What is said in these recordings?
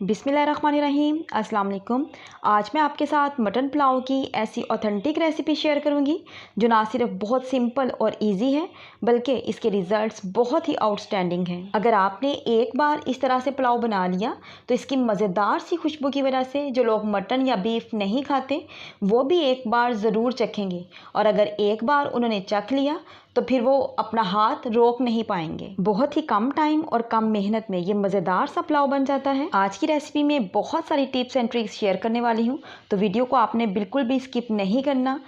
बिस्मिल्लाहिर्रहमानिर्रहीम। अस्सलाम वालेकुम। आज मैं आपके साथ मटन पुलाव की ऐसी ऑथेंटिक रेसिपी शेयर करूंगी जो ना सिर्फ बहुत सिंपल और इजी है बल्कि इसके रिज़ल्ट्स बहुत ही आउटस्टैंडिंग हैं। अगर आपने एक बार इस तरह से पुलाव बना लिया तो इसकी मज़ेदार सी खुशबू की वजह से जो लोग मटन या बीफ नहीं खाते वो भी एक बार ज़रूर चखेंगे, और अगर एक बार उन्होंने चख लिया तो फिर वो अपना हाथ रोक नहीं पाएंगे। बहुत ही कम टाइम और कम मेहनत में ये मज़ेदार सा पुलाव बन जाता है। आज की रेसिपी में बहुत सारी टिप्स एंड ट्रिक्स शेयर करने वाली हूँ, तो वीडियो को आपने बिल्कुल भी स्किप नहीं करना,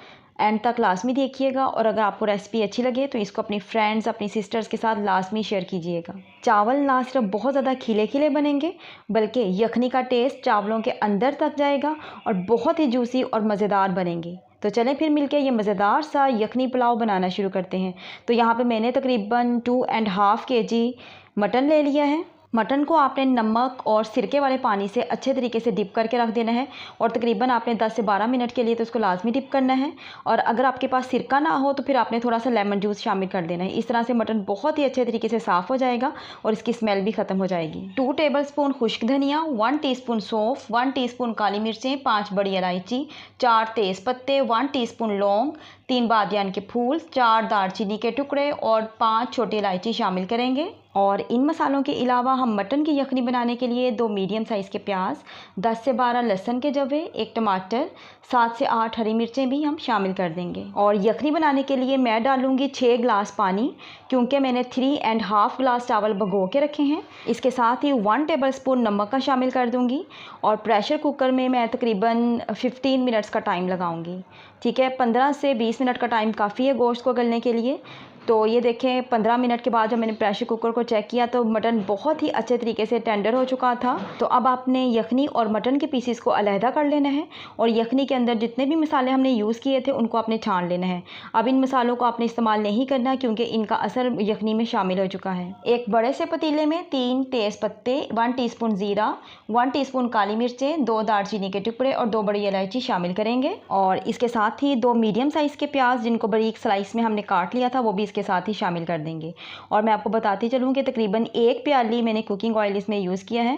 एंड तक लाजमी देखिएगा। और अगर आपको रेसिपी अच्छी लगे तो इसको अपनी फ्रेंड्स, अपनी सिस्टर्स के साथ लाजमी शेयर कीजिएगा। चावल ना सिर्फ बहुत ज़्यादा खिले खिले बनेंगे बल्कि यखनी का टेस्ट चावलों के अंदर तक जाएगा और बहुत ही जूसी और मज़ेदार बनेंगे। तो चलें फिर मिलके ये मज़ेदार सा यखनी पुलाव बनाना शुरू करते हैं। तो यहाँ पे मैंने तकरीबन 2.5 kg मटन ले लिया है। मटन को आपने नमक और सिरके वाले पानी से अच्छे तरीके से डिप करके रख देना है, और तकरीबन आपने 10 से 12 मिनट के लिए तो उसको लाजमी डिप करना है। और अगर आपके पास सिरका ना हो तो फिर आपने थोड़ा सा लेमन जूस शामिल कर देना है। इस तरह से मटन बहुत ही अच्छे तरीके से साफ़ हो जाएगा और इसकी स्मेल भी ख़त्म हो जाएगी। 2 टेबलस्पून खुश्क धनिया, 1 टीस्पून सौंफ, 1 टीस्पून काली मिर्चें, 5 बड़ी इलायची, 4 तेज़ पत्ते, 1 टीस्पून लौंग, 3 बादियान के फूल, 4 दालचीनी के टुकड़े और 5 छोटी इलायची शामिल करेंगे। और इन मसालों के अलावा हम मटन की यखनी बनाने के लिए 2 मीडियम साइज़ के प्याज, 10 से 12 लहसुन के जवे, 1 टमाटर, 7 से 8 हरी मिर्चें भी हम शामिल कर देंगे। और यखनी बनाने के लिए मैं डालूंगी 6 गिलास पानी, क्योंकि मैंने 3.5 गिलास चावल भिगो के रखे हैं। इसके साथ ही 1 टेबलस्पून नमक का शामिल कर दूंगी, और प्रेशर कुकर में मैं तकरीबन 15 मिनट्स का टाइम लगाऊंगी। ठीक है, 15 से 20 मिनट का टाइम काफ़ी है गोश्त को गलने के लिए। तो ये देखें, 15 मिनट के बाद जब मैंने प्रेशर कुकर को चेक किया तो मटन बहुत ही अच्छे तरीके से टेंडर हो चुका था। तो अब आपने यखनी और मटन के पीसेस को अलहदा कर लेना है, और यखनी के अंदर जितने भी मसाले हमने यूज़ किए थे उनको आपने छान लेना है। अब इन मसालों को आपने इस्तेमाल नहीं करना क्योंकि इनका असर यखनी में शामिल हो चुका है। एक बड़े से पतीले में 3 तेज़ पत्ते, 1 टीस्पून ज़ीरा, 1 टीस्पून काली मिर्चें, 2 दालचीनी के टुकड़े और 2 बड़ी इलायची शामिल करेंगे। और इसके साथ ही 2 मीडियम साइज़ के प्याज जिनको बारीक स्लाइस में हमने काट लिया था वो भी के साथ ही शामिल कर देंगे। और मैं आपको बताती चलूँ कि तकरीबन 1 प्याली मैंने कुकिंग ऑयल इसमें यूज़ किया है।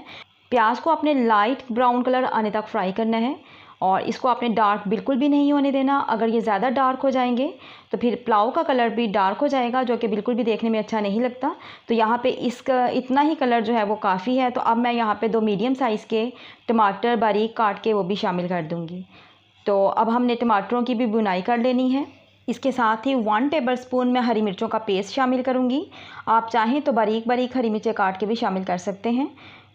प्याज को आपने लाइट ब्राउन कलर आने तक फ्राई करना है, और इसको आपने डार्क बिल्कुल भी नहीं होने देना। अगर ये ज़्यादा डार्क हो जाएंगे तो फिर पुलाव का कलर भी डार्क हो जाएगा, जो कि बिल्कुल भी देखने में अच्छा नहीं लगता। तो यहाँ पे इसका इतना ही कलर जो है वो काफ़ी है। तो अब मैं यहाँ पे 2 मीडियम साइज़ के टमाटर बारीक काट के वो भी शामिल कर दूँगी। तो अब हमने टमाटरों की भी बुनाई कर लेनी है। इसके साथ ही 1 टेबलस्पून मैं हरी मिर्चों का पेस्ट शामिल करूंगी। आप चाहें तो बारीक बारीक हरी मिर्चें काट के भी शामिल कर सकते हैं,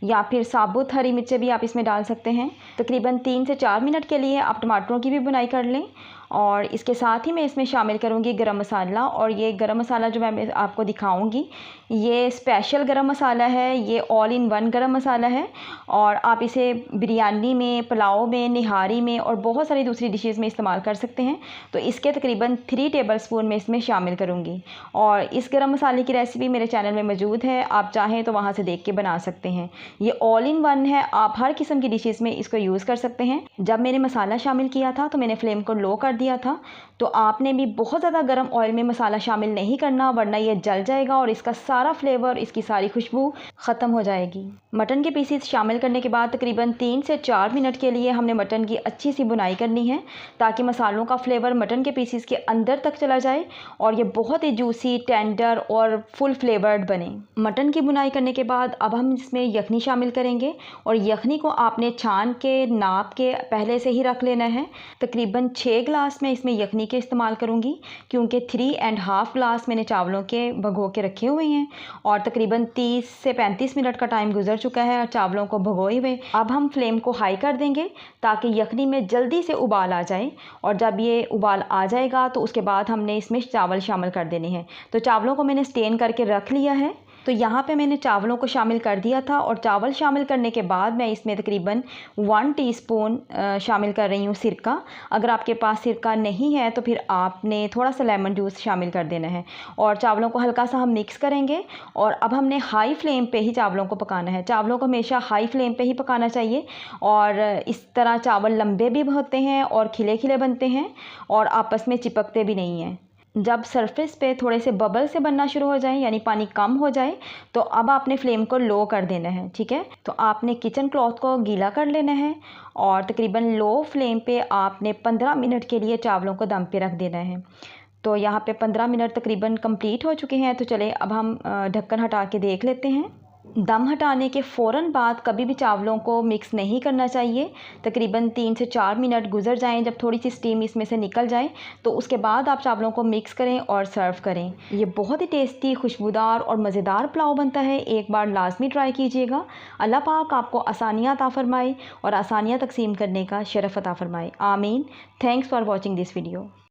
या फिर साबुत हरी मिर्चें भी आप इसमें डाल सकते हैं। तकरीबन 3 से 4 मिनट के लिए आप टमाटरों की भी बुनाई कर लें। और इसके साथ ही मैं इसमें शामिल करूंगी गरम मसाला, और ये गरम मसाला जो मैं आपको दिखाऊंगी ये स्पेशल गरम मसाला है, ये ऑल इन वन गरम मसाला है। और आप इसे बिरयानी में, पुलाव में, निहारी में और बहुत सारी दूसरी डिशेज़ में इस्तेमाल कर सकते हैं। तो इसके तकरीबन 3 टेबलस्पून मैं इसमें शामिल करूँगी। और इस गरम मसाले की रेसिपी मेरे चैनल में मौजूद है, आप चाहें तो वहाँ से देख के बना सकते हैं। ये ऑल इन वन है, आप हर किस्म की डिशेज़ में इसको यूज़ कर सकते हैं। जब मैंने मसाला शामिल किया था तो मैंने फ्लेम को लो कर दिया था। तो आपने भी बहुत ज़्यादा गर्म ऑयल में मसाला शामिल नहीं करना, वरना ये जल जाएगा और इसका सारा फ्लेवर, इसकी सारी खुशबू ख़त्म हो जाएगी। मटन के पीसेस शामिल करने के बाद तकरीबन 3 से 4 मिनट के लिए हमने मटन की अच्छी सी बुनाई करनी है, ताकि मसालों का फ्लेवर मटन के पीसेस के अंदर तक चला जाए और ये बहुत ही जूसी, टेंडर और फुल फ्लेवर्ड बने। मटन की बुनाई करने के बाद अब हम इसमें यखनी शामिल करेंगे, और यखनी को आपने छान के नाप के पहले से ही रख लेना है। तकरीबन 6 गिलास में इसमें यखनी के इस्तेमाल करूंगी, क्योंकि 3.5 गिलास मैंने चावलों के भगो के रखे हुए हैं। और तकरीबन 30 से 35 मिनट का टाइम गुजर चुका है और चावलों को भगोए हुए। अब हम फ्लेम को हाई कर देंगे ताकि यखनी में जल्दी से उबाल आ जाए, और जब ये उबाल आ जाएगा तो उसके बाद हमने इसमें चावल शामिल कर देने हैं। तो चावलों को मैंने स्टेन करके रख लिया है। तो यहाँ पे मैंने चावलों को शामिल कर दिया था, और चावल शामिल करने के बाद मैं इसमें तकरीबन 1 टीस्पून शामिल कर रही हूँ सिरका। अगर आपके पास सिरका नहीं है तो फिर आपने थोड़ा सा लेमन जूस शामिल कर देना है। और चावलों को हल्का सा हम मिक्स करेंगे, और अब हमने हाई फ्लेम पे ही चावलों को पकाना है। चावलों को हमेशा हाई फ्लेम पे ही पकाना चाहिए, और इस तरह चावल लंबे भी होते हैं और खिले खिले बनते हैं और आपस में चिपकते भी नहीं हैं। जब सरफेस पे थोड़े से बबल से बनना शुरू हो जाए यानी पानी कम हो जाए तो अब आपने फ्लेम को लो कर देना है। ठीक है, तो आपने किचन क्लॉथ को गीला कर लेना है और तकरीबन लो फ्लेम पे आपने 15 मिनट के लिए चावलों को दम पे रख देना है। तो यहाँ पे 15 मिनट तकरीबन कंप्लीट हो चुके हैं। तो चले अब हम ढक्कन हटा के देख लेते हैं। दम हटाने के फ़ौरन बाद कभी भी चावलों को मिक्स नहीं करना चाहिए। तकरीबन 3 से 4 मिनट गुजर जाएं, जब थोड़ी सी स्टीम इसमें से निकल जाए तो उसके बाद आप चावलों को मिक्स करें और सर्व करें। ये बहुत ही टेस्टी, खुशबूदार और मज़ेदार पुलाव बनता है। एक बार लाजमी ट्राई कीजिएगा। अल्लाह पाक आपको आसानियाँ अता फ़रमाए और आसानियाँ तकसीम करने का शरफ़ अता फ़रमाए। आमीन। Thanks for watching this video.